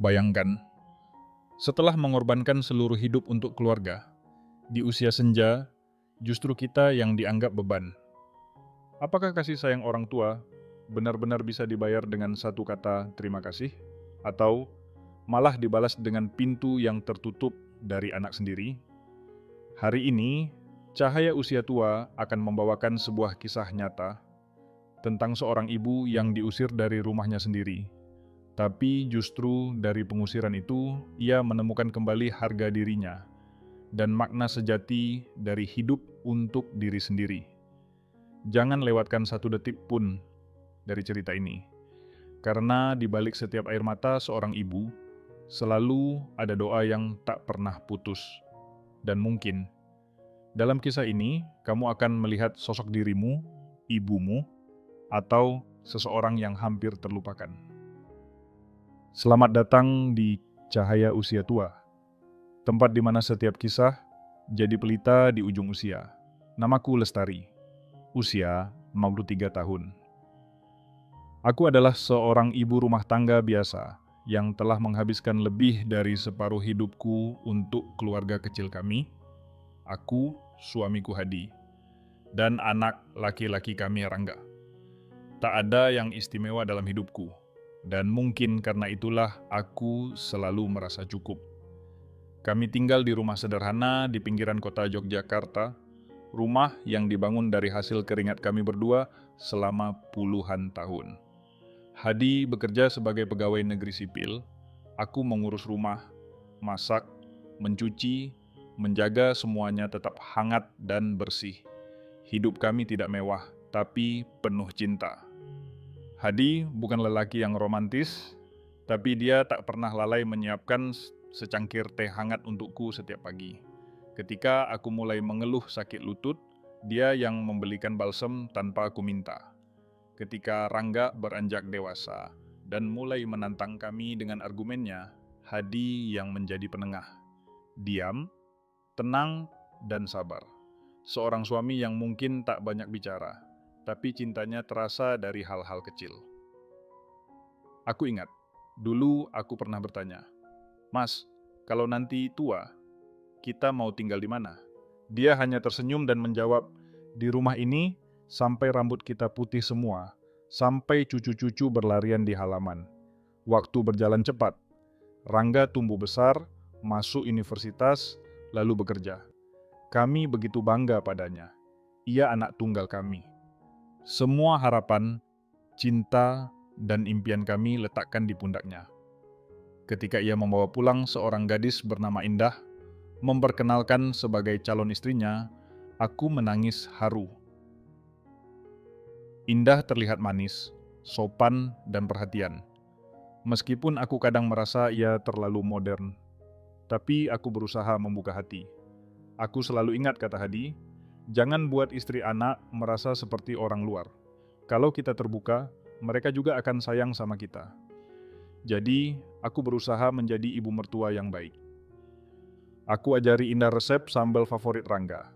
Bayangkan, setelah mengorbankan seluruh hidup untuk keluarga, di usia senja, justru kita yang dianggap beban. Apakah kasih sayang orang tua benar-benar bisa dibayar dengan satu kata terima kasih? Atau malah dibalas dengan pintu yang tertutup dari anak sendiri? Hari ini, Cahaya Usia Tua akan membawakan sebuah kisah nyata tentang seorang ibu yang diusir dari rumahnya sendiri. Tapi justru dari pengusiran itu, ia menemukan kembali harga dirinya dan makna sejati dari hidup untuk diri sendiri. Jangan lewatkan satu detik pun dari cerita ini, karena di balik setiap air mata seorang ibu, selalu ada doa yang tak pernah putus. Dan mungkin, dalam kisah ini, kamu akan melihat sosok dirimu, ibumu, atau seseorang yang hampir terlupakan. Selamat datang di Cahaya Usia Tua, tempat di mana setiap kisah jadi pelita di ujung usia. Namaku Lestari, usia 53 tahun. Aku adalah seorang ibu rumah tangga biasa yang telah menghabiskan lebih dari separuh hidupku untuk keluarga kecil kami, aku, suamiku Hadi, dan anak laki-laki kami Rangga. Tak ada yang istimewa dalam hidupku, dan mungkin karena itulah aku selalu merasa cukup. Kami tinggal di rumah sederhana di pinggiran kota Yogyakarta, rumah yang dibangun dari hasil keringat kami berdua selama puluhan tahun. Hadi bekerja sebagai pegawai negeri sipil, aku mengurus rumah, masak, mencuci, menjaga semuanya tetap hangat dan bersih. Hidup kami tidak mewah, tapi penuh cinta. Hadi bukan lelaki yang romantis, tapi dia tak pernah lalai menyiapkan secangkir teh hangat untukku setiap pagi. Ketika aku mulai mengeluh sakit lutut, dia yang membelikan balsem tanpa aku minta. Ketika Rangga beranjak dewasa dan mulai menantang kami dengan argumennya, Hadi yang menjadi penengah. Diam, tenang, dan sabar. Seorang suami yang mungkin tak banyak bicara, tapi cintanya terasa dari hal-hal kecil. Aku ingat, dulu aku pernah bertanya, "Mas, kalau nanti tua, kita mau tinggal di mana?" Dia hanya tersenyum dan menjawab, "Di rumah ini sampai rambut kita putih semua, sampai cucu-cucu berlarian di halaman." Waktu berjalan cepat. Rangga tumbuh besar, masuk universitas, lalu bekerja. Kami begitu bangga padanya. Ia anak tunggal kami. Semua harapan, cinta, dan impian kami letakkan di pundaknya. Ketika ia membawa pulang seorang gadis bernama Indah, memperkenalkan sebagai calon istrinya, aku menangis haru. Indah terlihat manis, sopan, dan perhatian. Meskipun aku kadang merasa ia terlalu modern, tapi aku berusaha membuka hati. Aku selalu ingat kata Hadi, jangan buat istri anak merasa seperti orang luar. Kalau kita terbuka, mereka juga akan sayang sama kita. Jadi, aku berusaha menjadi ibu mertua yang baik. Aku ajari Indah resep sambal favorit Rangga.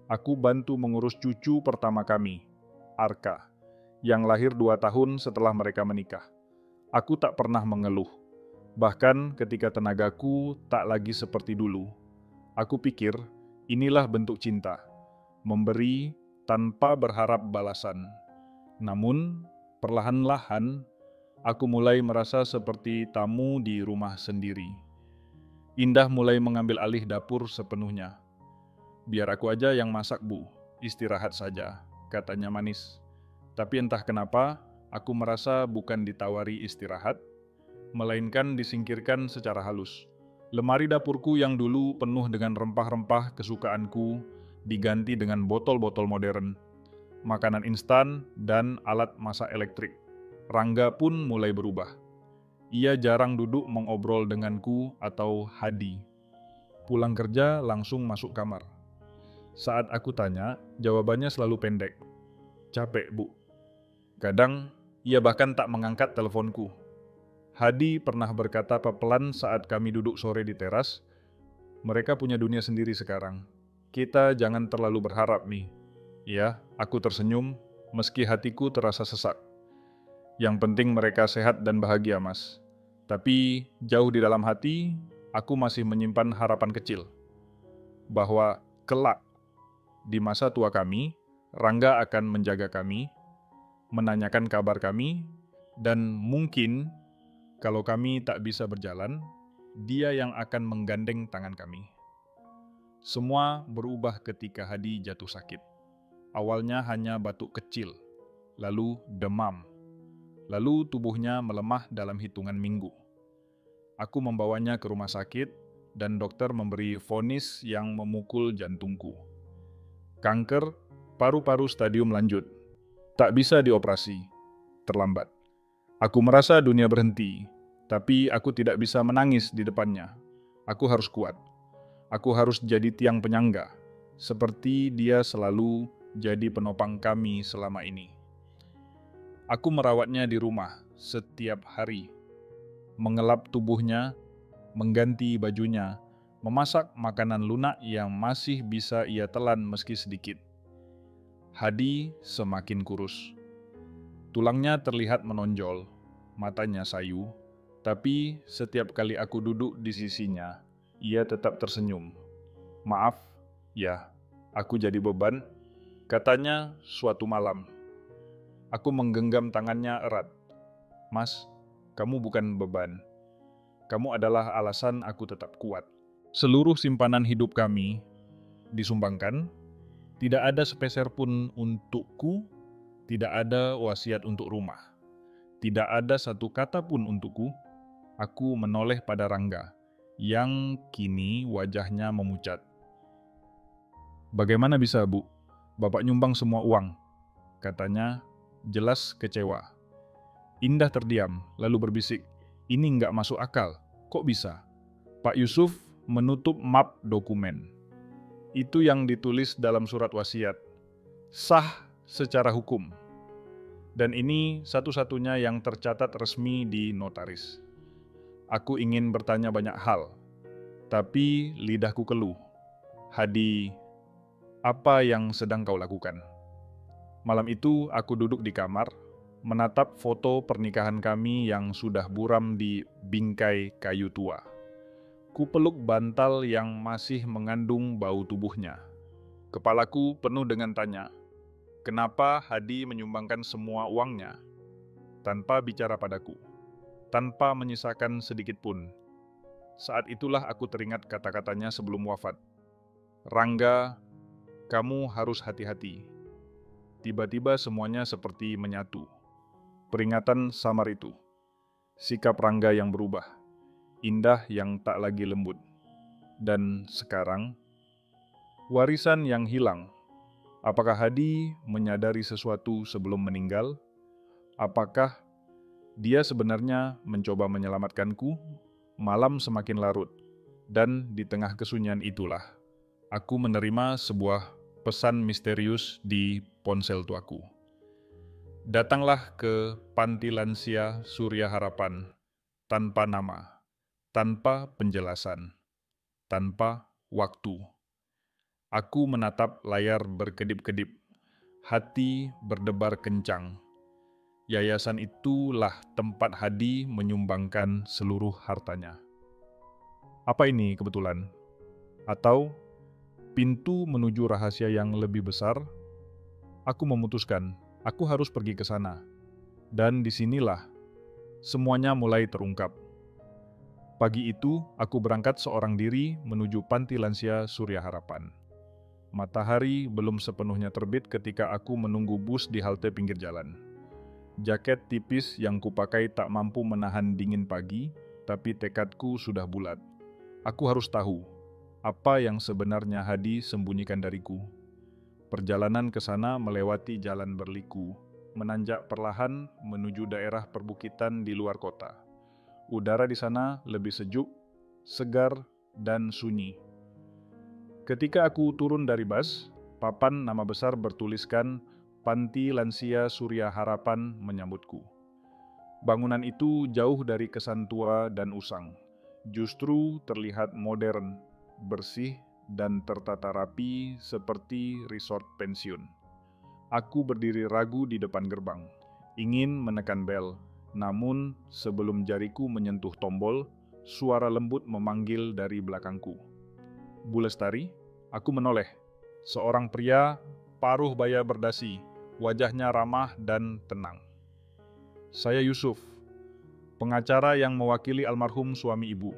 Aku bantu mengurus cucu pertama kami, Arka, yang lahir 2 tahun setelah mereka menikah. Aku tak pernah mengeluh. Bahkan ketika tenagaku tak lagi seperti dulu. Aku pikir, inilah bentuk cinta. Memberi tanpa berharap balasan. Namun, perlahan-lahan, aku mulai merasa seperti tamu di rumah sendiri. Indah mulai mengambil alih dapur sepenuhnya. "Biar aku aja yang masak, Bu. Istirahat saja," katanya manis. Tapi entah kenapa, aku merasa bukan ditawari istirahat, melainkan disingkirkan secara halus. Lemari dapurku yang dulu penuh dengan rempah-rempah kesukaanku diganti dengan botol-botol modern, makanan instan, dan alat masak elektrik. Rangga pun mulai berubah. Ia jarang duduk mengobrol denganku atau Hadi. Pulang kerja langsung masuk kamar. Saat aku tanya, jawabannya selalu pendek. "Capek, Bu." Kadang, ia bahkan tak mengangkat teleponku. Hadi pernah berkata pelan saat kami duduk sore di teras, "Mereka punya dunia sendiri sekarang. Kita jangan terlalu berharap, Mi." Ya, aku tersenyum, meski hatiku terasa sesak. "Yang penting mereka sehat dan bahagia, Mas." Tapi jauh di dalam hati, aku masih menyimpan harapan kecil bahwa kelak di masa tua kami, Rangga akan menjaga kami, menanyakan kabar kami, dan mungkin kalau kami tak bisa berjalan, dia yang akan menggandeng tangan kami. Semua berubah ketika Hadi jatuh sakit. Awalnya hanya batuk kecil, lalu demam, lalu tubuhnya melemah dalam hitungan minggu. Aku membawanya ke rumah sakit, dan dokter memberi vonis yang memukul jantungku. Kanker paru-paru stadium lanjut. Tak bisa dioperasi. Terlambat. Aku merasa dunia berhenti, tapi aku tidak bisa menangis di depannya. Aku harus kuat. Aku harus jadi tiang penyangga, seperti dia selalu jadi penopang kami selama ini. Aku merawatnya di rumah setiap hari, mengelap tubuhnya, mengganti bajunya, memasak makanan lunak yang masih bisa ia telan meski sedikit. Hadi semakin kurus. Tulangnya terlihat menonjol, matanya sayu, tapi setiap kali aku duduk di sisinya, ia tetap tersenyum. Maaf, ya, aku jadi beban, katanya suatu malam. Aku menggenggam tangannya erat. Mas, kamu bukan beban. Kamu adalah alasan aku tetap kuat. Seluruh simpanan hidup kami disumbangkan, tidak ada sepeser pun untukku, tidak ada wasiat untuk rumah. Tidak ada satu kata pun untukku. Aku menoleh pada Rangga, yang kini wajahnya memucat. Bagaimana bisa, Bu? Bapak nyumbang semua uang, katanya, jelas kecewa. Indah terdiam, lalu berbisik, ini nggak masuk akal, kok bisa? Pak Yusuf menutup map dokumen. Itu yang ditulis dalam surat wasiat. Sah secara hukum. Dan ini satu-satunya yang tercatat resmi di notaris. Aku ingin bertanya banyak hal, tapi lidahku keluh. Hadi, apa yang sedang kau lakukan? Malam itu aku duduk di kamar, menatap foto pernikahan kami yang sudah buram di bingkai kayu tua. Ku peluk bantal yang masih mengandung bau tubuhnya. Kepalaku penuh dengan tanya, kenapa Hadi menyumbangkan semua uangnya? Tanpa bicara padaku, tanpa menyisakan sedikit pun. Saat itulah aku teringat kata-katanya sebelum wafat. Rangga, kamu harus hati-hati. Tiba-tiba semuanya seperti menyatu. Peringatan samar itu. Sikap Rangga yang berubah. Indah yang tak lagi lembut. Dan sekarang, warisan yang hilang. Apakah Hadi menyadari sesuatu sebelum meninggal? Apakah dia sebenarnya mencoba menyelamatkanku? Malam semakin larut, dan di tengah kesunyian itulah, aku menerima sebuah pesan misterius di ponsel tuaku. Datanglah ke Panti Lansia Surya Harapan, tanpa nama, tanpa penjelasan, tanpa waktu. Aku menatap layar berkedip-kedip, hati berdebar kencang. Yayasan itulah tempat Hadi menyumbangkan seluruh hartanya. Apa ini kebetulan? Atau pintu menuju rahasia yang lebih besar? Aku memutuskan, aku harus pergi ke sana. Dan disinilah semuanya mulai terungkap. Pagi itu, aku berangkat seorang diri menuju Panti Lansia Surya Harapan. Matahari belum sepenuhnya terbit ketika aku menunggu bus di halte pinggir jalan. Jaket tipis yang kupakai tak mampu menahan dingin pagi, tapi tekadku sudah bulat. Aku harus tahu apa yang sebenarnya Hadi sembunyikan dariku. Perjalanan ke sana melewati jalan berliku, menanjak perlahan menuju daerah perbukitan di luar kota. Udara di sana lebih sejuk, segar, dan sunyi. Ketika aku turun dari bus, papan nama besar bertuliskan Panti Lansia Surya Harapan menyambutku. Bangunan itu jauh dari kesan tua dan usang. Justru terlihat modern, bersih, dan tertata rapi seperti resort pensiun. Aku berdiri ragu di depan gerbang, ingin menekan bel, Namun, sebelum jariku menyentuh tombol, suara lembut memanggil dari belakangku. "Bu Lestari?" Aku menoleh. Seorang pria paruh baya berdasi, wajahnya ramah dan tenang. "Saya Yusuf, pengacara yang mewakili almarhum suami ibu.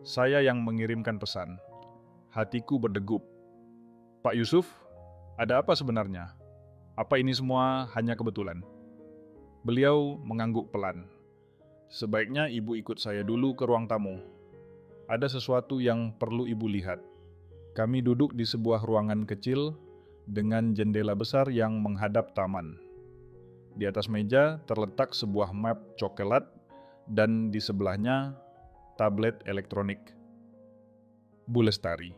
Saya yang mengirimkan pesan." Hatiku berdegup. "Pak Yusuf, ada apa sebenarnya? Apa ini semua hanya kebetulan?" Beliau mengangguk pelan. "Sebaiknya ibu ikut saya dulu ke ruang tamu. Ada sesuatu yang perlu ibu lihat." Kami duduk di sebuah ruangan kecil dengan jendela besar yang menghadap taman. Di atas meja terletak sebuah map coklat dan di sebelahnya tablet elektronik. "Bu Lestari,"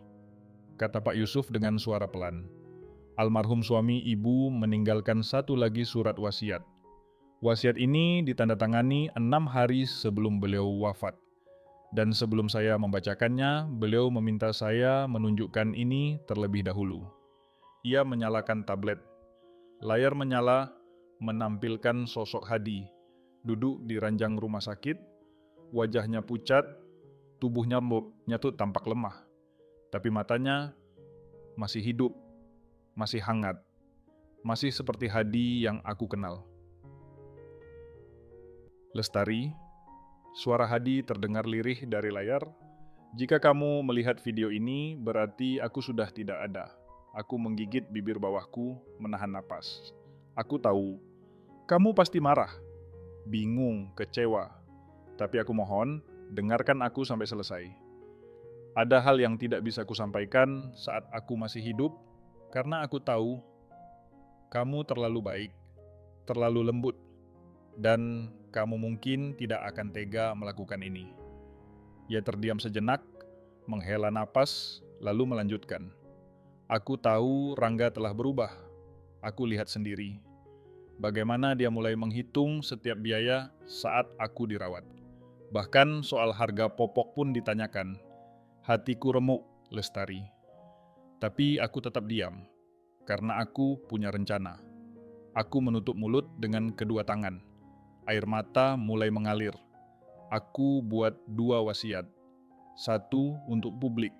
kata Pak Yusuf dengan suara pelan. "Almarhum suami ibu meninggalkan satu lagi surat wasiat. Wasiat ini ditandatangani 6 hari sebelum beliau wafat. Dan sebelum saya membacakannya, beliau meminta saya menunjukkan ini terlebih dahulu." Ia menyalakan tablet. Layar menyala, menampilkan sosok Hadi, duduk di ranjang rumah sakit, wajahnya pucat, tubuhnya menyatu tampak lemah. Tapi matanya masih hidup, masih hangat, masih seperti Hadi yang aku kenal. "Lestari," suara Hadi terdengar lirih dari layar. "Jika kamu melihat video ini, berarti aku sudah tidak ada." Aku menggigit bibir bawahku, menahan napas. Aku tahu, kamu pasti marah, bingung, kecewa. Tapi aku mohon, dengarkan aku sampai selesai. Ada hal yang tidak bisa kusampaikan saat aku masih hidup, karena aku tahu kamu terlalu baik, terlalu lembut, dan kamu mungkin tidak akan tega melakukan ini. Ia terdiam sejenak, menghela napas, lalu melanjutkan. "Aku tahu Rangga telah berubah. Aku lihat sendiri. Bagaimana dia mulai menghitung setiap biaya saat aku dirawat. Bahkan soal harga popok pun ditanyakan. Hatiku remuk, Lestari. Tapi aku tetap diam, karena aku punya rencana." Aku menutup mulut dengan kedua tangan. Air mata mulai mengalir. Aku buat 2 wasiat. Satu untuk publik,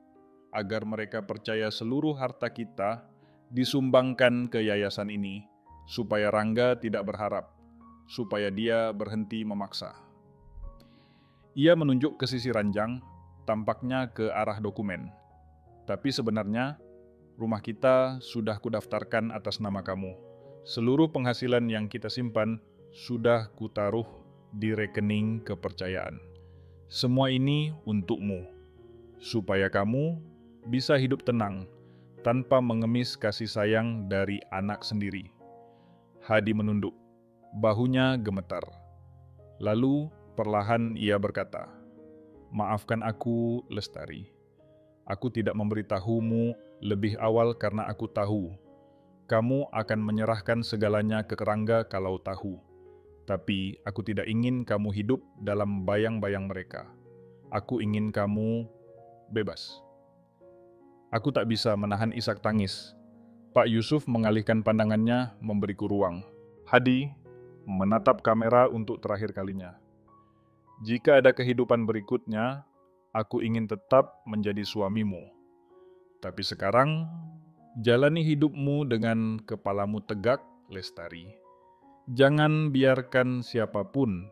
agar mereka percaya seluruh harta kita disumbangkan ke yayasan ini, supaya Rangga tidak berharap, supaya dia berhenti memaksa. Ia menunjuk ke sisi ranjang, tampaknya ke arah dokumen. "Tapi sebenarnya, rumah kita sudah kudaftarkan atas nama kamu. Seluruh penghasilan yang kita simpan sudah kutaruh di rekening kepercayaan. Semua ini untukmu, supaya kamu bisa hidup tenang tanpa mengemis kasih sayang dari anak sendiri." Hadi menunduk, bahunya gemetar. Lalu perlahan ia berkata, "Maafkan aku, Lestari. Aku tidak memberitahumu lebih awal karena aku tahu kamu akan menyerahkan segalanya ke Rangga kalau tahu. Tapi aku tidak ingin kamu hidup dalam bayang-bayang mereka. Aku ingin kamu bebas." Aku tak bisa menahan isak tangis. Pak Yusuf mengalihkan pandangannya, memberiku ruang. "Hadi," menatap kamera untuk terakhir kalinya. "Jika ada kehidupan berikutnya, aku ingin tetap menjadi suamimu. Tapi sekarang, jalani hidupmu dengan kepalamu tegak, Lestari. Jangan biarkan siapapun,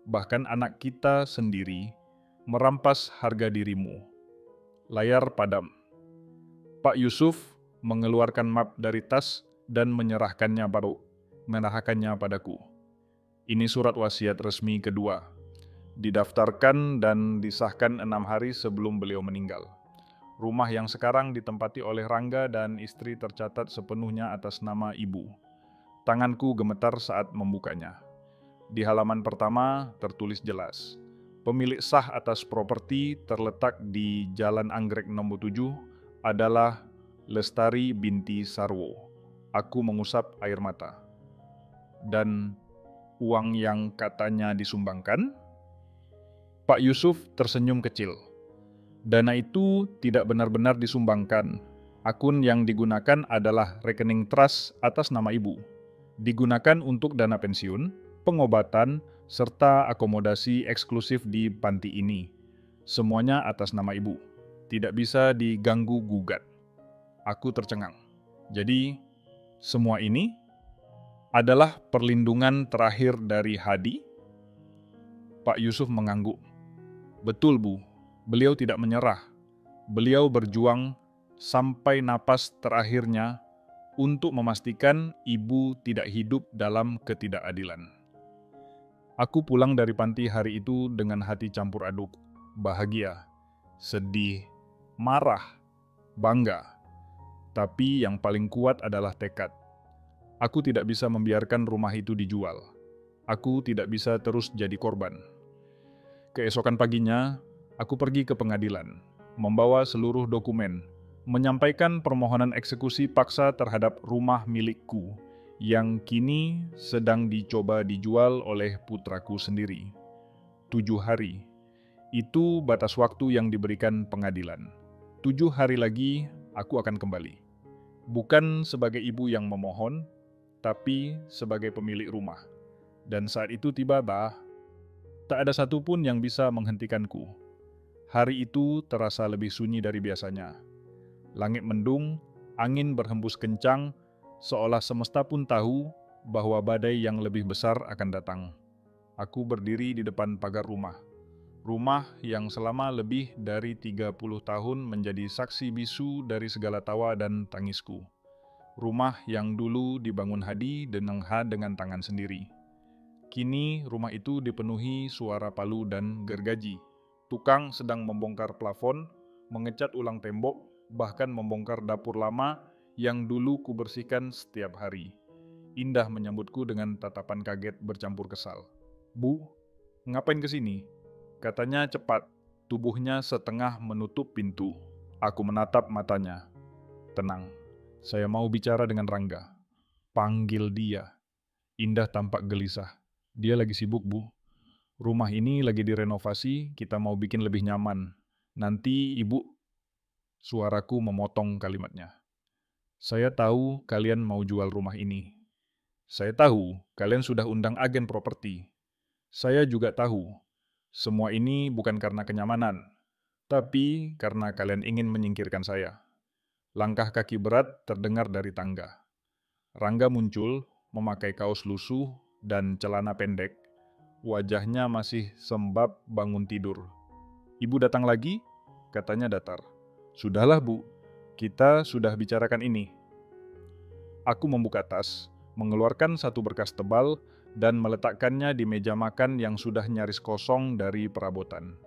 bahkan anak kita sendiri, merampas harga dirimu." Layar padam. Pak Yusuf mengeluarkan map dari tas dan menyerahkannya padaku. "Ini surat wasiat resmi kedua. Didaftarkan dan disahkan 6 hari sebelum beliau meninggal. Rumah yang sekarang ditempati oleh Rangga dan istri tercatat sepenuhnya atas nama ibu." Tanganku gemetar saat membukanya. Di halaman pertama tertulis jelas, pemilik sah atas properti terletak di Jalan Anggrek nomor 7 adalah Lestari binti Sarwo. Aku mengusap air mata. "Dan uang yang katanya disumbangkan?" Pak Yusuf tersenyum kecil. "Dana itu tidak benar-benar disumbangkan. Akun yang digunakan adalah rekening trust atas nama ibu. Digunakan untuk dana pensiun, pengobatan, serta akomodasi eksklusif di panti ini. Semuanya atas nama ibu. Tidak bisa diganggu-gugat. Aku tercengang. Jadi, semua ini adalah perlindungan terakhir dari Hadi? Pak Yusuf mengangguk. Betul, Bu. Beliau tidak menyerah. Beliau berjuang sampai napas terakhirnya untuk memastikan ibu tidak hidup dalam ketidakadilan. Aku pulang dari panti hari itu dengan hati campur aduk, bahagia, sedih, marah, bangga. Tapi yang paling kuat adalah tekad. Aku tidak bisa membiarkan rumah itu dijual. Aku tidak bisa terus jadi korban. Keesokan paginya, aku pergi ke pengadilan, membawa seluruh dokumen, menyampaikan permohonan eksekusi paksa terhadap rumah milikku yang kini sedang dicoba dijual oleh putraku sendiri. 7 hari. Itu batas waktu yang diberikan pengadilan. 7 hari lagi aku akan kembali. Bukan sebagai ibu yang memohon, tapi sebagai pemilik rumah. Dan saat itu tiba, tak ada satupun yang bisa menghentikanku. Hari itu terasa lebih sunyi dari biasanya. Langit mendung, angin berhembus kencang, seolah semesta pun tahu bahwa badai yang lebih besar akan datang. Aku berdiri di depan pagar rumah. Rumah yang selama lebih dari 30 tahun menjadi saksi bisu dari segala tawa dan tangisku. Rumah yang dulu dibangun Hadi dengan tangan sendiri. Kini rumah itu dipenuhi suara palu dan gergaji. Tukang sedang membongkar plafon, mengecat ulang tembok, bahkan membongkar dapur lama yang dulu kubersihkan setiap hari. Indah menyambutku dengan tatapan kaget bercampur kesal. Bu, ngapain kesini? Katanya cepat, tubuhnya setengah menutup pintu. Aku menatap matanya. Tenang, saya mau bicara dengan Rangga. Panggil dia. Indah tampak gelisah. Dia lagi sibuk, Bu. Rumah ini lagi direnovasi, kita mau bikin lebih nyaman. Nanti ibu, suaraku memotong kalimatnya. Saya tahu kalian mau jual rumah ini. Saya tahu kalian sudah undang agen properti. Saya juga tahu, semua ini bukan karena kenyamanan, tapi karena kalian ingin menyingkirkan saya. Langkah kaki berat terdengar dari tangga. Rangga muncul, memakai kaos lusuh dan celana pendek. Wajahnya masih sembab bangun tidur. Ibu datang lagi? Katanya datar. Sudahlah, Bu. Kita sudah bicarakan ini. Aku membuka tas, mengeluarkan satu berkas tebal, dan meletakkannya di meja makan yang sudah nyaris kosong dari perabotan.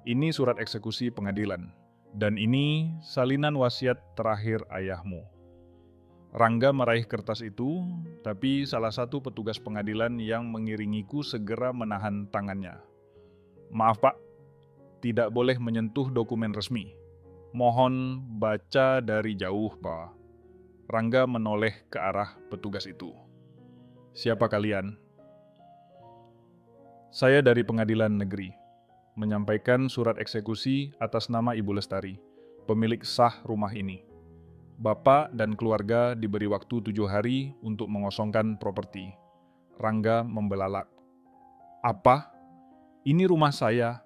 Ini surat eksekusi pengadilan, dan ini salinan wasiat terakhir ayahmu. Rangga meraih kertas itu, tapi salah satu petugas pengadilan yang mengiringiku segera menahan tangannya. Maaf, Pak, tidak boleh menyentuh dokumen resmi. Mohon baca dari jauh, Pak. Rangga menoleh ke arah petugas itu. Siapa kalian? Saya dari pengadilan negeri, menyampaikan surat eksekusi atas nama Ibu Lestari, pemilik sah rumah ini. Bapak dan keluarga diberi waktu 7 hari untuk mengosongkan properti. Rangga membelalak. Apa? Ini rumah saya.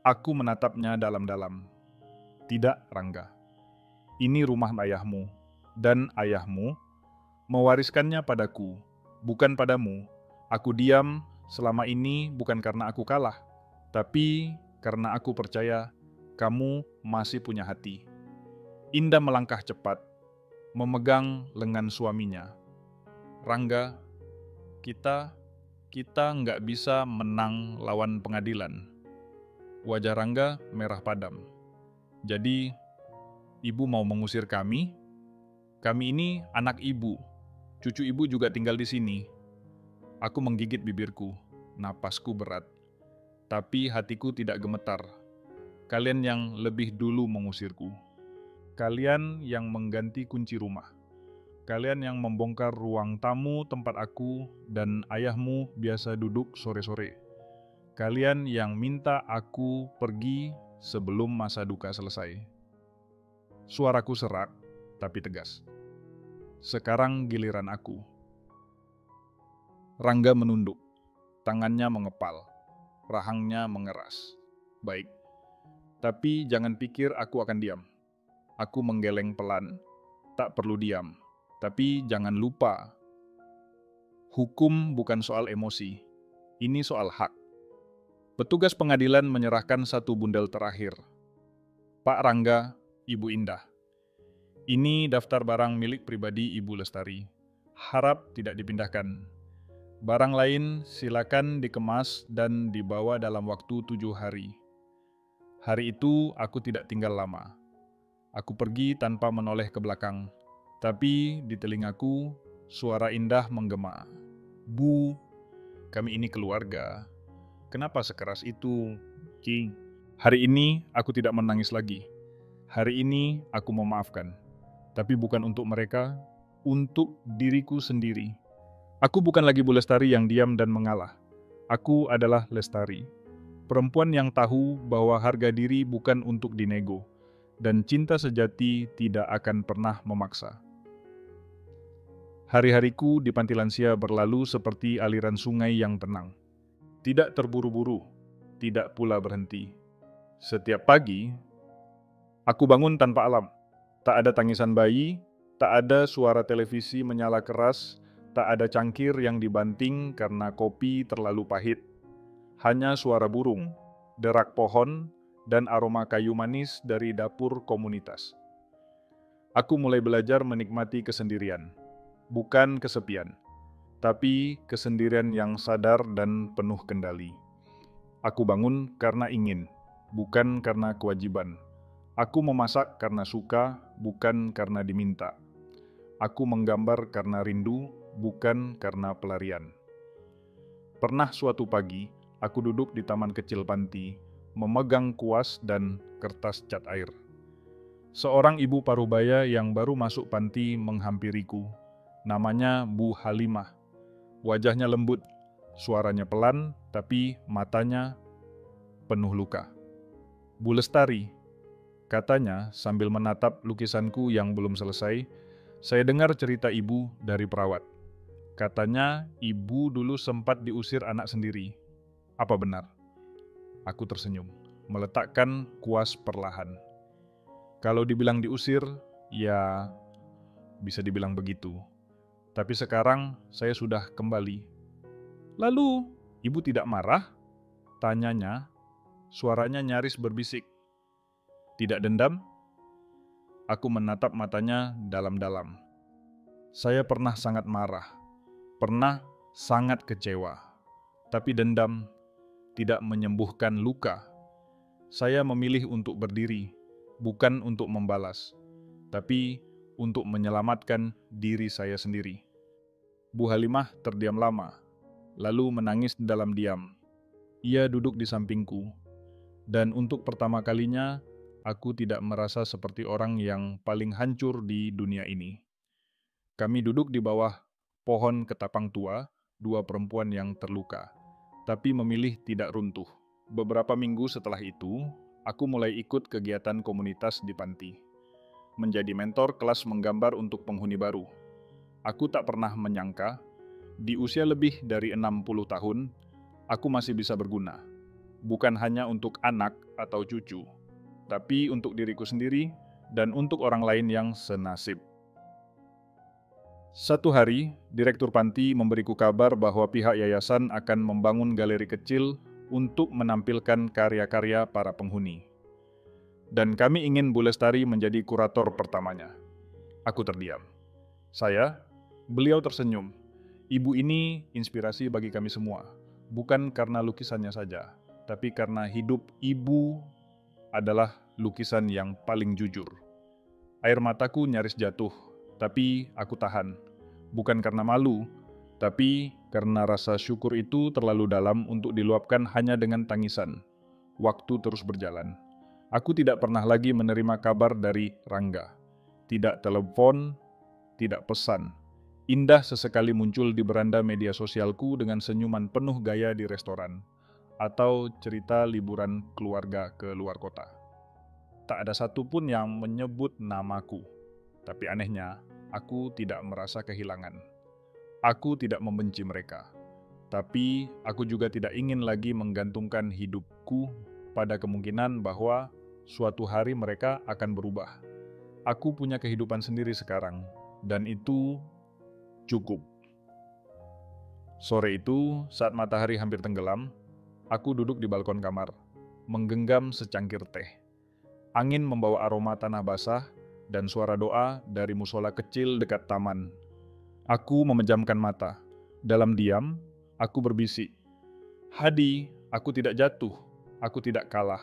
Aku menatapnya dalam-dalam. Tidak, Rangga. Ini rumah ayahmu. Dan ayahmu mewariskannya padaku, bukan padamu. Aku diam selama ini bukan karena aku kalah, tapi karena aku percaya kamu masih punya hati. Indah melangkah cepat, memegang lengan suaminya. Rangga, kita nggak bisa menang lawan pengadilan. Wajah Rangga merah padam. Jadi, ibu mau mengusir kami? Kami ini anak ibu. Cucu ibu juga tinggal di sini. Aku menggigit bibirku, napasku berat. Tapi hatiku tidak gemetar. Kalian yang lebih dulu mengusirku. Kalian yang mengganti kunci rumah. Kalian yang membongkar ruang tamu tempat aku dan ayahmu biasa duduk sore-sore. Kalian yang minta aku pergi sebelum masa duka selesai. Suaraku serak, tapi tegas. Sekarang giliran aku. Rangga menunduk. Tangannya mengepal, rahangnya mengeras. Baik, tapi jangan pikir aku akan diam. Aku menggeleng pelan, tak perlu diam. Tapi jangan lupa, hukum bukan soal emosi, ini soal hak. Petugas pengadilan menyerahkan satu bundel terakhir. Pak Rangga, Ibu Indah. Ini daftar barang milik pribadi Ibu Lestari. Harap tidak dipindahkan. Barang lain silakan dikemas dan dibawa dalam waktu 7 hari. Hari itu aku tidak tinggal lama. Aku pergi tanpa menoleh ke belakang. Tapi di telingaku, suara Indah menggema. Bu, kami ini keluarga. Kenapa sekeras itu, Ki? Hari ini aku tidak menangis lagi. Hari ini aku memaafkan. Tapi bukan untuk mereka, untuk diriku sendiri. Aku bukan lagi Bu Lestari yang diam dan mengalah. Aku adalah Lestari. Perempuan yang tahu bahwa harga diri bukan untuk dinego. Dan cinta sejati tidak akan pernah memaksa. Hari-hariku di panti lansia berlalu seperti aliran sungai yang tenang. Tidak terburu-buru, tidak pula berhenti. Setiap pagi, aku bangun tanpa alam. Tak ada tangisan bayi, tak ada suara televisi menyala keras, tak ada cangkir yang dibanting karena kopi terlalu pahit. Hanya suara burung, derak pohon, dan aroma kayu manis dari dapur komunitas. Aku mulai belajar menikmati kesendirian. Bukan kesepian, tapi kesendirian yang sadar dan penuh kendali. Aku bangun karena ingin, bukan karena kewajiban. Aku memasak karena suka, bukan karena diminta. Aku menggambar karena rindu, bukan karena pelarian. Pernah suatu pagi, aku duduk di taman kecil panti, memegang kuas dan kertas cat air. Seorang ibu parubaya yang baru masuk panti menghampiriku. Namanya Bu Halimah. Wajahnya lembut, suaranya pelan, tapi matanya penuh luka. Bu Lestari, katanya sambil menatap lukisanku yang belum selesai, saya dengar cerita ibu dari perawat. Katanya ibu dulu sempat diusir anak sendiri. Apa benar? Aku tersenyum, meletakkan kuas perlahan. Kalau dibilang diusir, ya bisa dibilang begitu. Tapi sekarang saya sudah kembali. Lalu, ibu tidak marah? Tanyanya, suaranya nyaris berbisik. Tidak dendam? Aku menatap matanya dalam-dalam. Saya pernah sangat marah, pernah sangat kecewa. Tapi dendam tidak menyembuhkan luka. Saya memilih untuk berdiri, bukan untuk membalas, tapi untuk menyelamatkan diri saya sendiri. Bu Halimah terdiam lama, lalu menangis dalam diam. Ia duduk di sampingku, dan untuk pertama kalinya, aku tidak merasa seperti orang yang paling hancur di dunia ini. Kami duduk di bawah pohon ketapang tua, dua perempuan yang terluka, tapi memilih tidak runtuh. Beberapa minggu setelah itu, aku mulai ikut kegiatan komunitas di panti. Menjadi mentor kelas menggambar untuk penghuni baru. Aku tak pernah menyangka, di usia lebih dari 60 tahun, aku masih bisa berguna. Bukan hanya untuk anak atau cucu, tapi untuk diriku sendiri dan untuk orang lain yang senasib. Satu hari, direktur panti memberiku kabar bahwa pihak yayasan akan membangun galeri kecil untuk menampilkan karya-karya para penghuni. Dan kami ingin Bu Lestari menjadi kurator pertamanya. Aku terdiam. Beliau tersenyum. Ibu ini inspirasi bagi kami semua. Bukan karena lukisannya saja, tapi karena hidup ibu adalah lukisan yang paling jujur. Air mataku nyaris jatuh, tapi aku tahan. Bukan karena malu, tapi karena rasa syukur itu terlalu dalam untuk diluapkan hanya dengan tangisan. Waktu terus berjalan. Aku tidak pernah lagi menerima kabar dari Rangga. Tidak telepon, tidak pesan. Indah sesekali muncul di beranda media sosialku dengan senyuman penuh gaya di restoran, atau cerita liburan keluarga ke luar kota. Tak ada satupun yang menyebut namaku, tapi anehnya, aku tidak merasa kehilangan. Aku tidak membenci mereka. Tapi aku juga tidak ingin lagi menggantungkan hidupku pada kemungkinan bahwa suatu hari mereka akan berubah. Aku punya kehidupan sendiri sekarang, dan itu cukup. Sore itu, saat matahari hampir tenggelam, aku duduk di balkon kamar, menggenggam secangkir teh. Angin membawa aroma tanah basah dan suara doa dari musola kecil dekat taman. Aku memejamkan mata. Dalam diam, aku berbisik, "Hadi, aku tidak jatuh, aku tidak kalah.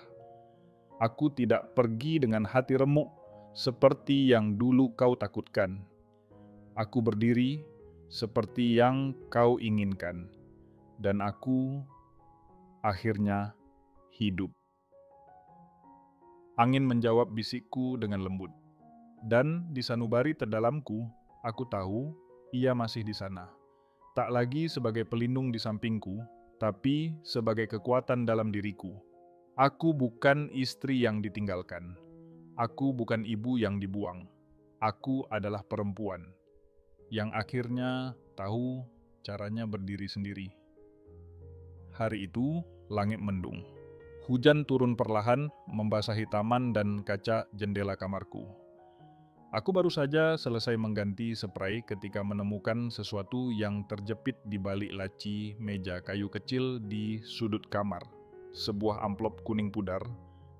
Aku tidak pergi dengan hati remuk seperti yang dulu kau takutkan. Aku berdiri seperti yang kau inginkan, dan aku akhirnya hidup." Angin menjawab bisikku dengan lembut, dan di sanubari terdalamku, aku tahu ia masih di sana. Tak lagi sebagai pelindung di sampingku, tapi sebagai kekuatan dalam diriku. Aku bukan istri yang ditinggalkan. Aku bukan ibu yang dibuang. Aku adalah perempuan yang akhirnya tahu caranya berdiri sendiri. Hari itu, langit mendung. Hujan turun perlahan, membasahi taman dan kaca jendela kamarku. Aku baru saja selesai mengganti spray ketika menemukan sesuatu yang terjepit di balik laci meja kayu kecil di sudut kamar. Sebuah amplop kuning pudar,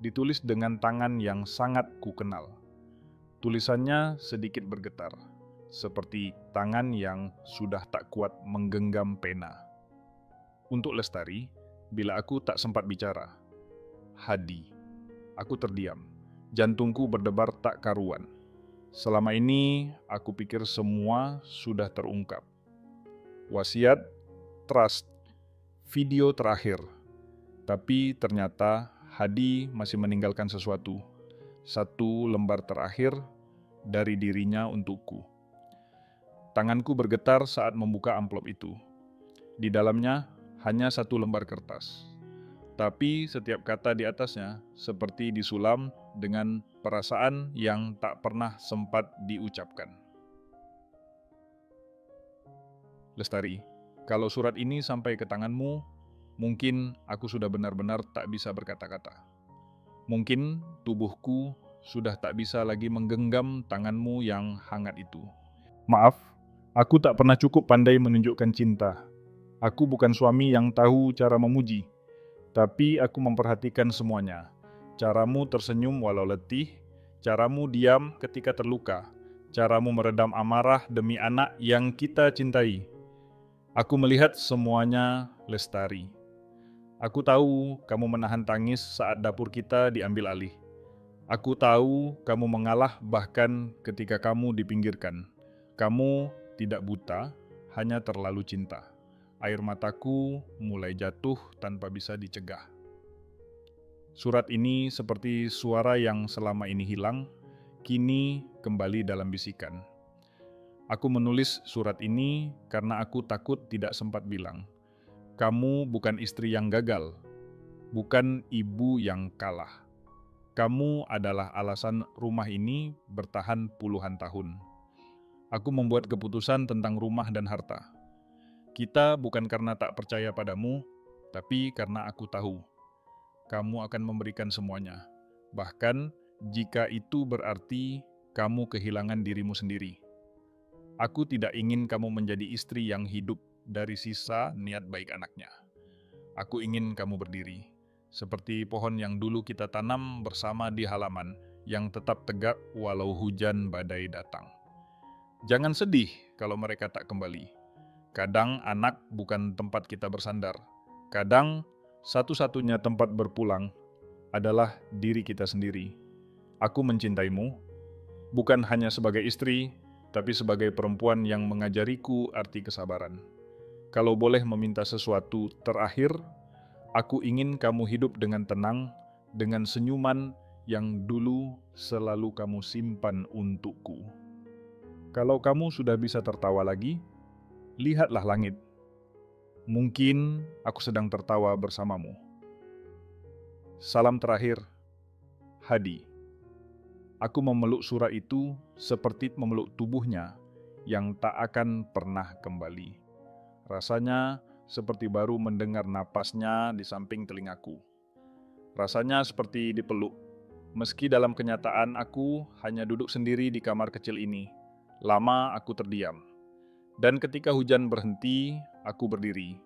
ditulis dengan tangan yang sangat kukenal. Tulisannya sedikit bergetar, seperti tangan yang sudah tak kuat menggenggam pena. Untuk Lestari, bila aku tak sempat bicara. Hadi. Aku terdiam. Jantungku berdebar tak karuan. Selama ini, aku pikir semua sudah terungkap. Wasiat, trust, video terakhir. Tapi ternyata Hadi masih meninggalkan sesuatu. Satu lembar terakhir dari dirinya untukku. Tanganku bergetar saat membuka amplop itu. Di dalamnya hanya satu lembar kertas. Tapi setiap kata di atasnya seperti disulam dengan perasaan yang tak pernah sempat diucapkan. Lestari, kalau surat ini sampai ke tanganmu, mungkin aku sudah benar-benar tak bisa berkata-kata. Mungkin tubuhku sudah tak bisa lagi menggenggam tanganmu yang hangat itu. Maaf, aku tak pernah cukup pandai menunjukkan cinta. Aku bukan suami yang tahu cara memuji. Tapi aku memperhatikan semuanya. Caramu tersenyum walau letih, caramu diam ketika terluka, caramu meredam amarah demi anak yang kita cintai. Aku melihat semuanya, Lestari. Aku tahu kamu menahan tangis saat dapur kita diambil alih. Aku tahu kamu mengalah bahkan ketika kamu dipinggirkan. Kamu tidak buta, hanya terlalu cinta. Air mataku mulai jatuh tanpa bisa dicegah. Surat ini seperti suara yang selama ini hilang, kini kembali dalam bisikan. Aku menulis surat ini karena aku takut tidak sempat bilang. Kamu bukan istri yang gagal, bukan ibu yang kalah. Kamu adalah alasan rumah ini bertahan puluhan tahun. Aku membuat keputusan tentang rumah dan harta. Kita bukan karena tak percaya padamu, tapi karena aku tahu kamu akan memberikan semuanya. Bahkan jika itu berarti kamu kehilangan dirimu sendiri. Aku tidak ingin kamu menjadi istri yang hidup dari sisa niat baik anaknya. Aku ingin kamu berdiri, seperti pohon yang dulu kita tanam bersama di halaman, yang tetap tegak walau hujan badai datang. Jangan sedih kalau mereka tak kembali. Kadang anak bukan tempat kita bersandar. Kadang satu-satunya tempat berpulang adalah diri kita sendiri. Aku mencintaimu, bukan hanya sebagai istri, tapi sebagai perempuan yang mengajariku arti kesabaran. Kalau boleh meminta sesuatu terakhir, aku ingin kamu hidup dengan tenang, dengan senyuman yang dulu selalu kamu simpan untukku. Kalau kamu sudah bisa tertawa lagi, lihatlah langit. Mungkin aku sedang tertawa bersamamu. Salam terakhir, Hadi. Aku memeluk surat itu seperti memeluk tubuhnya yang tak akan pernah kembali. Rasanya seperti baru mendengar napasnya di samping telingaku. Rasanya seperti dipeluk, meski dalam kenyataan aku hanya duduk sendiri di kamar kecil ini. Lama aku terdiam. Dan ketika hujan berhenti, aku berdiri,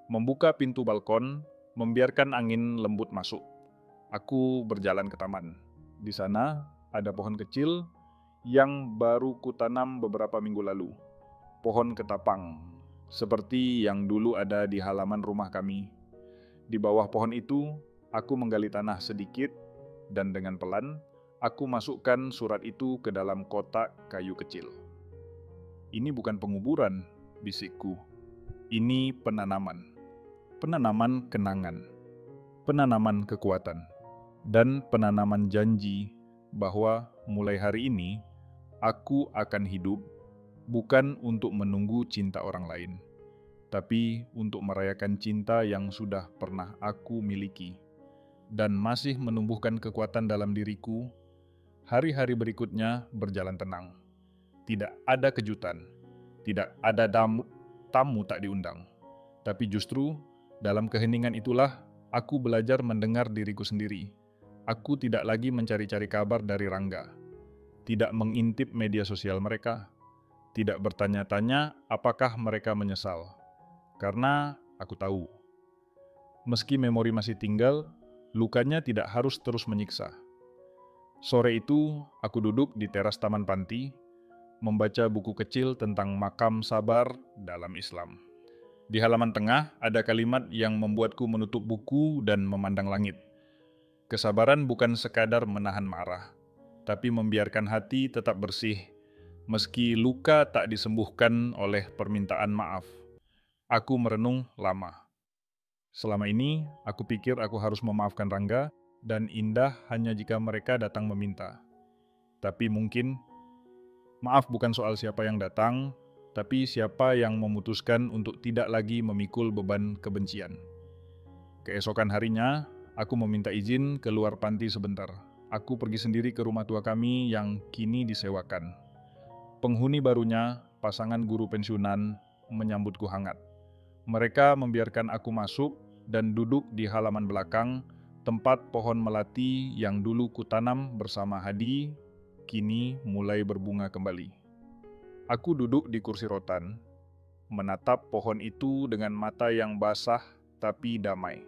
membuka pintu balkon, membiarkan angin lembut masuk. Aku berjalan ke taman. Di sana ada pohon kecil yang baru kutanam beberapa minggu lalu. Pohon ketapang, seperti yang dulu ada di halaman rumah kami. Di bawah pohon itu, aku menggali tanah sedikit, dan dengan pelan, aku masukkan surat itu ke dalam kotak kayu kecil. Ini bukan penguburan, bisikku. Ini penanaman. Penanaman kenangan. Penanaman kekuatan. Dan penanaman janji bahwa mulai hari ini, aku akan hidup bukan untuk menunggu cinta orang lain, tapi untuk merayakan cinta yang sudah pernah aku miliki dan masih menumbuhkan kekuatan dalam diriku. Hari-hari berikutnya berjalan tenang. Tidak ada kejutan, tidak ada tamu tak diundang. Tapi justru dalam keheningan itulah aku belajar mendengar diriku sendiri. Aku tidak lagi mencari-cari kabar dari Rangga, tidak mengintip media sosial mereka, tidak bertanya-tanya apakah mereka menyesal. Karena aku tahu, meski memori masih tinggal, lukanya tidak harus terus menyiksa. Sore itu, aku duduk di teras taman panti, membaca buku kecil tentang makam sabar dalam Islam. Di halaman tengah ada kalimat yang membuatku menutup buku dan memandang langit. Kesabaran bukan sekadar menahan marah, tapi membiarkan hati tetap bersih, meski luka tak disembuhkan oleh permintaan maaf. Aku merenung lama. Selama ini, aku pikir aku harus memaafkan Rangga, dan Indah hanya jika mereka datang meminta. Tapi mungkin, maaf bukan soal siapa yang datang, tapi siapa yang memutuskan untuk tidak lagi memikul beban kebencian. Keesokan harinya, aku meminta izin keluar panti sebentar. Aku pergi sendiri ke rumah tua kami yang kini disewakan. Penghuni barunya, pasangan guru pensiunan, menyambutku hangat. Mereka membiarkan aku masuk dan duduk di halaman belakang, tempat pohon melati yang dulu kutanam bersama Hadi, kini mulai berbunga kembali. Aku duduk di kursi rotan, menatap pohon itu dengan mata yang basah tapi damai.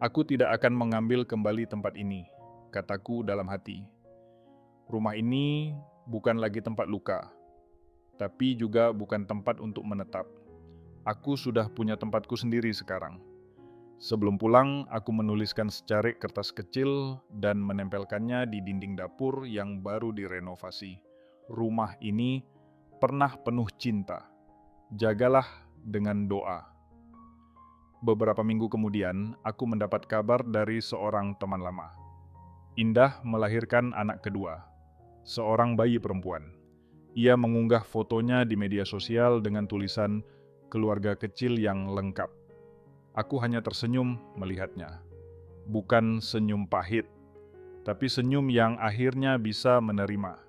Aku tidak akan mengambil kembali tempat ini, kataku dalam hati. Rumah ini bukan lagi tempat luka, tapi juga bukan tempat untuk menetap. Aku sudah punya tempatku sendiri sekarang. Sebelum pulang, aku menuliskan secarik kertas kecil dan menempelkannya di dinding dapur yang baru direnovasi. Rumah ini pernah penuh cinta. Jagalah dengan doa. Beberapa minggu kemudian, aku mendapat kabar dari seorang teman lama. Indah melahirkan anak kedua, seorang bayi perempuan. Ia mengunggah fotonya di media sosial dengan tulisan keluarga kecil yang lengkap. Aku hanya tersenyum melihatnya. Bukan senyum pahit, tapi senyum yang akhirnya bisa menerima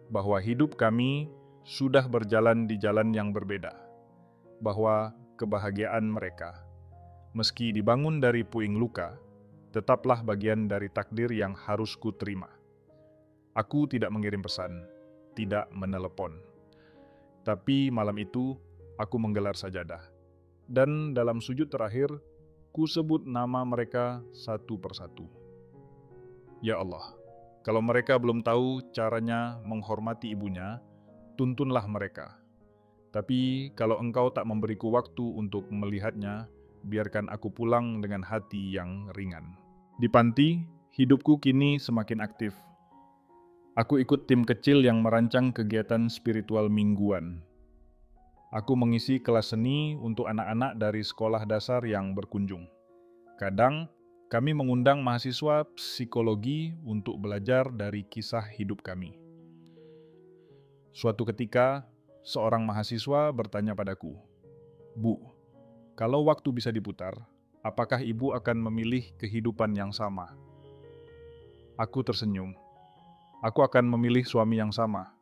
bahwa hidup kami sudah berjalan di jalan yang berbeda. Bahwa kebahagiaan mereka, meski dibangun dari puing luka, tetaplah bagian dari takdir yang harus kuterima. Aku tidak mengirim pesan, tidak menelepon. Tapi malam itu, aku menggelar sajadah. Dan dalam sujud terakhir, ku sebut nama mereka satu persatu. Ya Allah, kalau mereka belum tahu caranya menghormati ibunya, tuntunlah mereka. Tapi kalau Engkau tak memberiku waktu untuk melihatnya, biarkan aku pulang dengan hati yang ringan. Di panti, hidupku kini semakin aktif. Aku ikut tim kecil yang merancang kegiatan spiritual mingguan. Aku mengisi kelas seni untuk anak-anak dari sekolah dasar yang berkunjung. Kadang, kami mengundang mahasiswa psikologi untuk belajar dari kisah hidup kami. Suatu ketika, seorang mahasiswa bertanya padaku, "Bu, kalau waktu bisa diputar, apakah ibu akan memilih kehidupan yang sama?" Aku tersenyum. Aku akan memilih suami yang sama.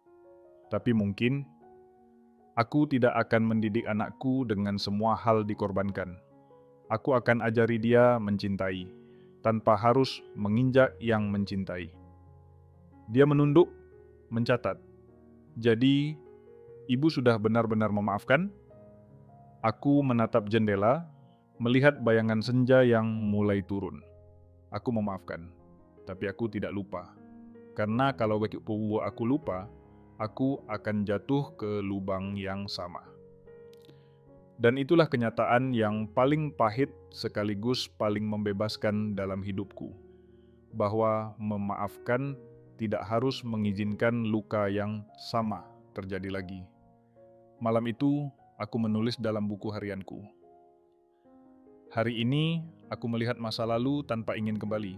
Tapi mungkin Aku tidak akan mendidik anakku dengan semua hal dikorbankan. Aku akan ajari dia mencintai, tanpa harus menginjak yang mencintai. Dia menunduk, mencatat. Jadi, ibu sudah benar-benar memaafkan? Aku menatap jendela, melihat bayangan senja yang mulai turun. Aku memaafkan, tapi aku tidak lupa. Karena kalau aku lupa, aku akan jatuh ke lubang yang sama. Dan itulah kenyataan yang paling pahit sekaligus paling membebaskan dalam hidupku. Bahwa memaafkan tidak harus mengizinkan luka yang sama terjadi lagi. Malam itu, aku menulis dalam buku harianku. Hari ini, aku melihat masa lalu tanpa ingin kembali.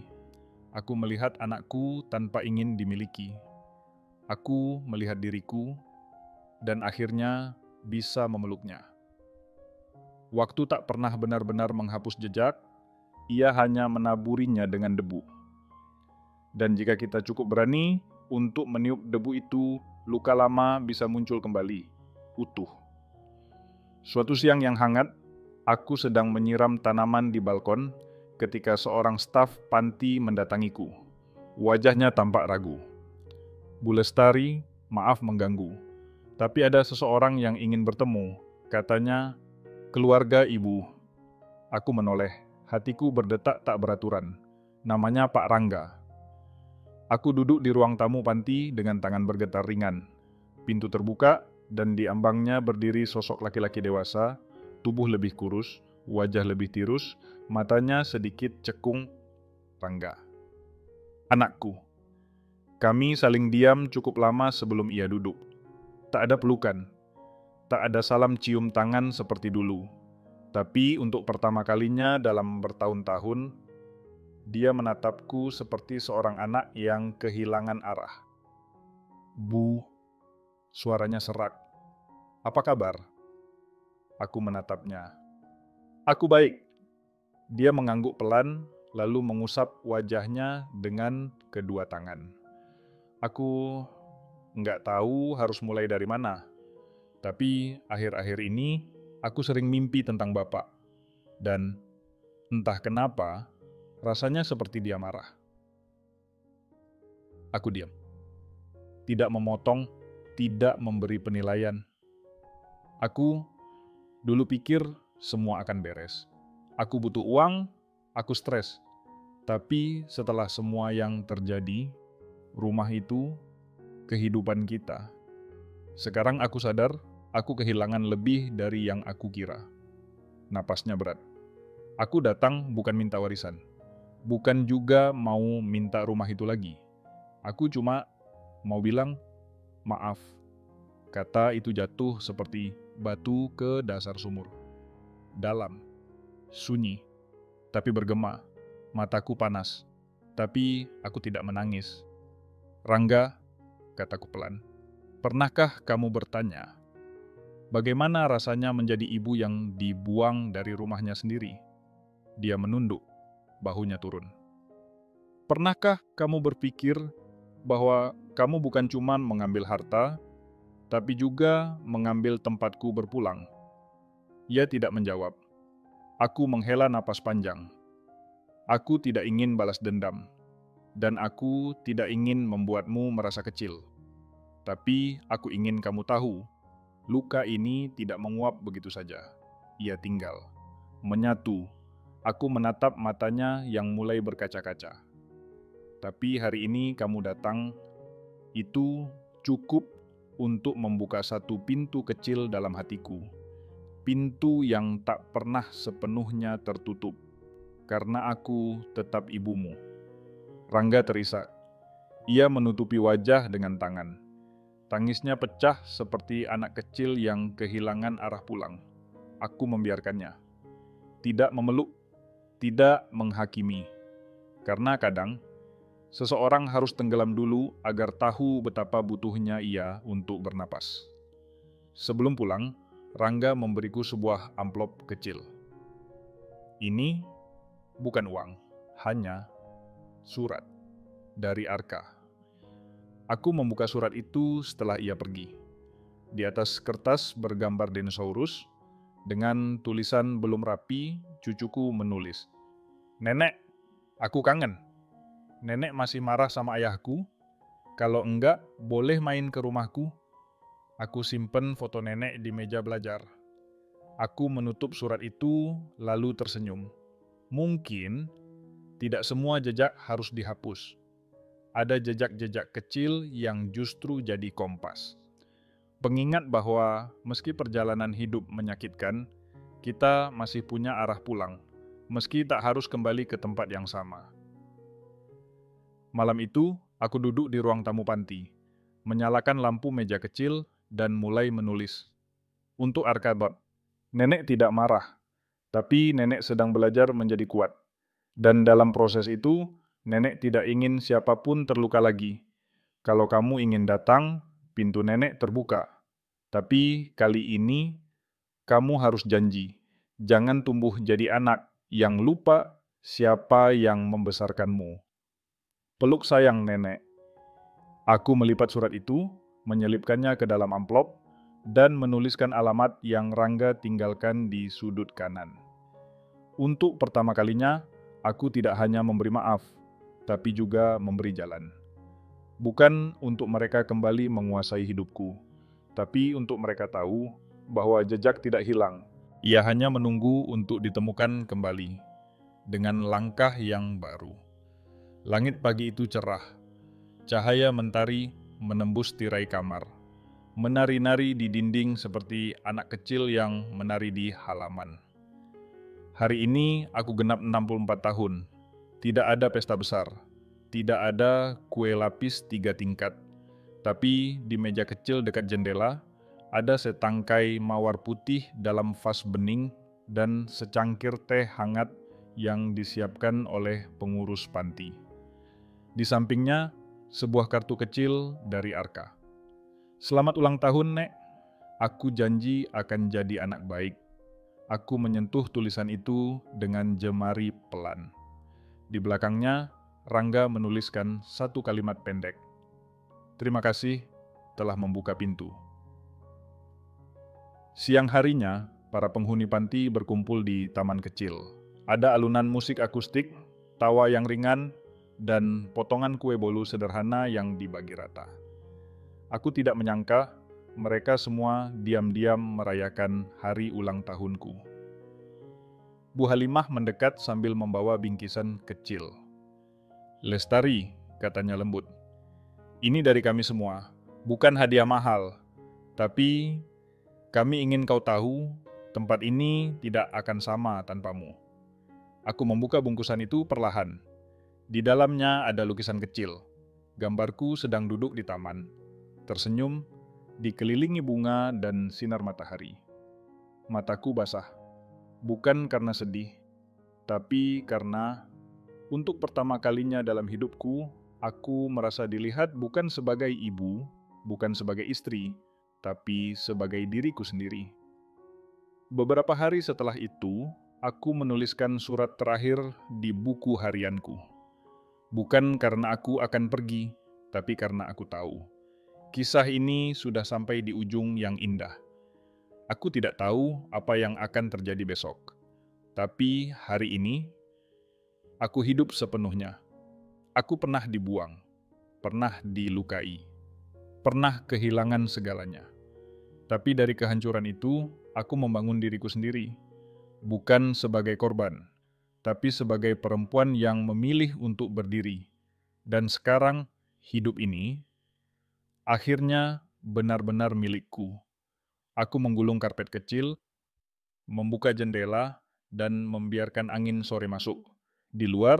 Aku melihat anakku tanpa ingin dimiliki. Aku melihat diriku, dan akhirnya bisa memeluknya. Waktu tak pernah benar-benar menghapus jejak, ia hanya menaburinya dengan debu. Dan jika kita cukup berani untuk meniup debu itu, luka lama bisa muncul kembali, utuh. Suatu siang yang hangat, aku sedang menyiram tanaman di balkon ketika seorang staf panti mendatangiku. Wajahnya tampak ragu. Bu Lestari, maaf mengganggu. Tapi ada seseorang yang ingin bertemu. Katanya, keluarga ibu. Aku menoleh. Hatiku berdetak tak beraturan. Namanya Pak Rangga. Aku duduk di ruang tamu panti dengan tangan bergetar ringan. Pintu terbuka dan di ambangnya berdiri sosok laki-laki dewasa, tubuh lebih kurus, wajah lebih tirus, matanya sedikit cekung. Rangga. Anakku. Kami saling diam cukup lama sebelum ia duduk. Tak ada pelukan. Tak ada salam cium tangan seperti dulu. Tapi untuk pertama kalinya dalam bertahun-tahun, dia menatapku seperti seorang anak yang kehilangan arah. Bu, suaranya serak. Apa kabar? Aku menatapnya. Aku baik. Dia mengangguk pelan, lalu mengusap wajahnya dengan kedua tangan. Aku nggak tahu harus mulai dari mana. Tapi akhir-akhir ini, aku sering mimpi tentang Bapak. Dan entah kenapa, rasanya seperti dia marah. Aku diam. Tidak memotong, tidak memberi penilaian. Aku dulu pikir semua akan beres. Aku butuh uang, aku stres. Tapi setelah semua yang terjadi, rumah itu, kehidupan kita. Sekarang aku sadar, aku kehilangan lebih dari yang aku kira. Napasnya berat. Aku datang bukan minta warisan. Bukan juga mau minta rumah itu lagi. Aku cuma mau bilang, maaf. Kata itu jatuh seperti batu ke dasar sumur. Dalam, sunyi, tapi bergema. Mataku panas, tapi aku tidak menangis. Rangga, kataku pelan, pernahkah kamu bertanya, bagaimana rasanya menjadi ibu yang dibuang dari rumahnya sendiri? Dia menunduk, bahunya turun. Pernahkah kamu berpikir bahwa kamu bukan cuma mengambil harta, tapi juga mengambil tempatku berpulang? Ia tidak menjawab. Aku menghela napas panjang. Aku tidak ingin balas dendam, dan aku tidak ingin membuatmu merasa kecil. Tapi aku ingin kamu tahu, luka ini tidak menguap begitu saja. Ia tinggal, menyatu. Aku menatap matanya yang mulai berkaca-kaca. Tapi hari ini kamu datang, itu cukup untuk membuka satu pintu kecil dalam hatiku. Pintu yang tak pernah sepenuhnya tertutup, karena aku tetap ibumu. Rangga terisak. Ia menutupi wajah dengan tangan. Tangisnya pecah seperti anak kecil yang kehilangan arah pulang. Aku membiarkannya. Tidak memeluk, tidak menghakimi. Karena kadang, seseorang harus tenggelam dulu agar tahu betapa butuhnya ia untuk bernapas. Sebelum pulang, Rangga memberiku sebuah amplop kecil. Ini bukan uang, hanya surat dari Arka. Aku membuka surat itu setelah ia pergi. Di atas kertas bergambar dinosaurus, dengan tulisan belum rapi, cucuku menulis, "Nenek, aku kangen. Nenek masih marah sama ayahku. Kalau enggak, boleh main ke rumahku." Aku simpen foto nenek di meja belajar. Aku menutup surat itu, lalu tersenyum. Mungkin tidak semua jejak harus dihapus. Ada jejak-jejak kecil yang justru jadi kompas. Pengingat bahwa meski perjalanan hidup menyakitkan, kita masih punya arah pulang, meski tak harus kembali ke tempat yang sama. Malam itu, aku duduk di ruang tamu panti, menyalakan lampu meja kecil dan mulai menulis. Untuk Arkabot, nenek tidak marah, tapi nenek sedang belajar menjadi kuat. Dan dalam proses itu, nenek tidak ingin siapapun terluka lagi. Kalau kamu ingin datang, pintu nenek terbuka. Tapi kali ini, kamu harus janji. Jangan tumbuh jadi anak yang lupa siapa yang membesarkanmu. Peluk sayang nenek. Aku melipat surat itu, menyelipkannya ke dalam amplop, dan menuliskan alamat yang Rangga tinggalkan di sudut kanan. Untuk pertama kalinya, aku tidak hanya memberi maaf, tapi juga memberi jalan. Bukan untuk mereka kembali menguasai hidupku, tapi untuk mereka tahu bahwa jejak tidak hilang. Ia hanya menunggu untuk ditemukan kembali, dengan langkah yang baru. Langit pagi itu cerah, cahaya mentari menembus tirai kamar, menari-nari di dinding seperti anak kecil yang menari di halaman. Hari ini aku genap 64 tahun. Tidak ada pesta besar. Tidak ada kue lapis 3 tingkat. Tapi di meja kecil dekat jendela, ada setangkai mawar putih dalam vas bening dan secangkir teh hangat yang disiapkan oleh pengurus panti. Di sampingnya, sebuah kartu kecil dari Arka. "Selamat ulang tahun, Nek. Aku janji akan jadi anak baik." Aku menyentuh tulisan itu dengan jemari pelan. Di belakangnya, Rangga menuliskan satu kalimat pendek. "Terima kasih telah membuka pintu." Siang harinya, para penghuni panti berkumpul di taman kecil. Ada alunan musik akustik, tawa yang ringan, dan potongan kue bolu sederhana yang dibagi rata. Aku tidak menyangka mereka semua diam-diam merayakan hari ulang tahunku. Bu Halimah mendekat sambil membawa bingkisan kecil. "Lestari," katanya lembut. "Ini dari kami semua, bukan hadiah mahal. Tapi kami ingin kau tahu, tempat ini tidak akan sama tanpamu." Aku membuka bungkusan itu perlahan. Di dalamnya ada lukisan kecil. Gambarku sedang duduk di taman, tersenyum, dikelilingi bunga dan sinar matahari. Mataku basah, bukan karena sedih, tapi karena untuk pertama kalinya dalam hidupku, aku merasa dilihat bukan sebagai ibu, bukan sebagai istri, tapi sebagai diriku sendiri. Beberapa hari setelah itu, aku menuliskan surat terakhir di buku harianku. Bukan karena aku akan pergi, tapi karena aku tahu kisah ini sudah sampai di ujung yang indah. Aku tidak tahu apa yang akan terjadi besok, tapi hari ini aku hidup sepenuhnya. Aku pernah dibuang, pernah dilukai, pernah kehilangan segalanya. Tapi dari kehancuran itu, aku membangun diriku sendiri. Bukan sebagai korban, tapi sebagai perempuan yang memilih untuk berdiri. Dan sekarang, hidup ini akhirnya benar-benar milikku. Aku menggulung karpet kecil, membuka jendela, dan membiarkan angin sore masuk. Di luar,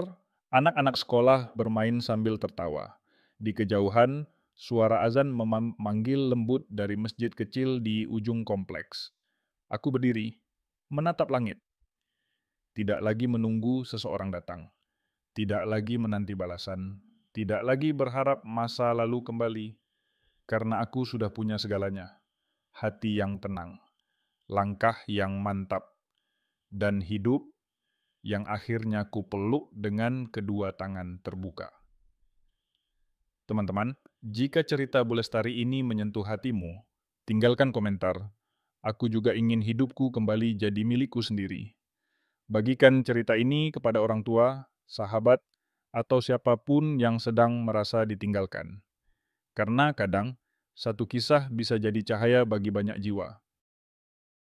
anak-anak sekolah bermain sambil tertawa. Di kejauhan, suara azan memanggil lembut dari masjid kecil di ujung kompleks. Aku berdiri, menatap langit. Tidak lagi menunggu seseorang datang. Tidak lagi menanti balasan. Tidak lagi berharap masa lalu kembali. Karena aku sudah punya segalanya. Hati yang tenang, langkah yang mantap, dan hidup yang akhirnya kupeluk dengan kedua tangan terbuka. Teman-teman, jika cerita Bu Lestari ini menyentuh hatimu, Tinggalkan komentar. Aku juga ingin hidupku kembali jadi milikku sendiri. Bagikan cerita ini kepada orang tua, sahabat, atau siapapun yang sedang merasa ditinggalkan. Karena kadang, satu kisah bisa jadi cahaya bagi banyak jiwa.